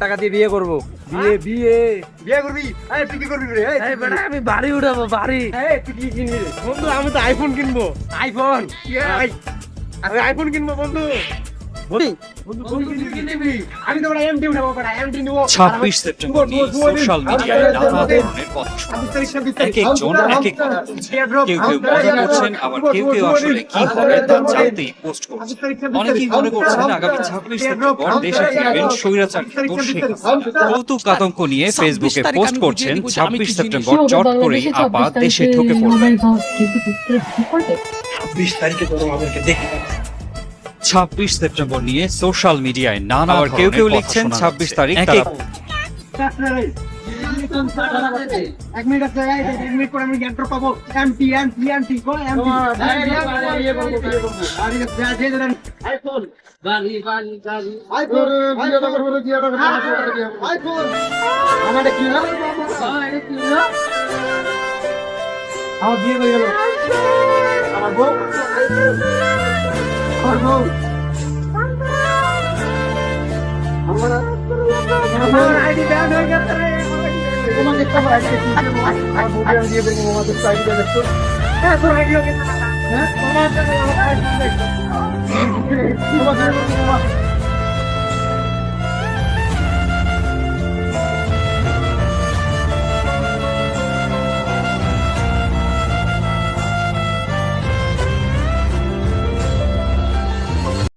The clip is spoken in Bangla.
টাকা দিয়ে বিয়ে করবো। বিয়ে বিয়ে বিয়ে করবি? আমি বাড়ি উঠাবো, বাড়ি। তুই কি কিনবি বন্ধু? আমি তো আইফোন কিনবো। আইফোন? আইফোন কিনবো বন্ধু। 26 সেপ্টেম্বর নিয়ে সোশ্যাল মিডিয়ায় নানা ধরনের কথা শোনা। একজন এক এক কথা বলছেন। কেউ কেউ মজা করছেন, আবার কেউ কেউ আসলে কি হবে তা জানতেই পোস্ট করছেন। অনেকেই মনে করছেন আগামী 26 সেপ্টেম্বর দেশে ফিরবেন স্বৈরাচার শেখ হাসিনা। কৌতুক আতঙ্ক নিয়ে ফেসবুকে পোস্ট করছেন 26 সেপ্টেম্বর চট করেই আপা দেশে ঢুকে পড়বেন। 26 তারিখে তোর আমাদেরকে দেখে 26 সেপ্টেম্বর নিয়ে সোশ্যাল মিডিয়ায় নানা আবার কেউ কেউ লিখছেন 26 তারিখ তারা এক মিনিট আছে, এক মিনিট পরে আমি গ্যান্ট্রো পাবো। এমটি এমটি এমটি কোন এমটি? আইফোন বাড়ি বাড়ি বাড়ি আইফোন আইফোন আমাদের কি না? এটা কি না? আমার বিয়ে হয়ে গেল। আমার বউ আমার আইডি ব্যান্ড হয়ে গেছে রে। তোমাকে তো আইডি আর মোবাইল দিয়ে দেবো। আমাদের আইডি ব্যান্ড করো। হ্যাঁ তোর আইডি হয়ে গেছে। হ্যাঁ তোমার আইডি দেখো। তোমার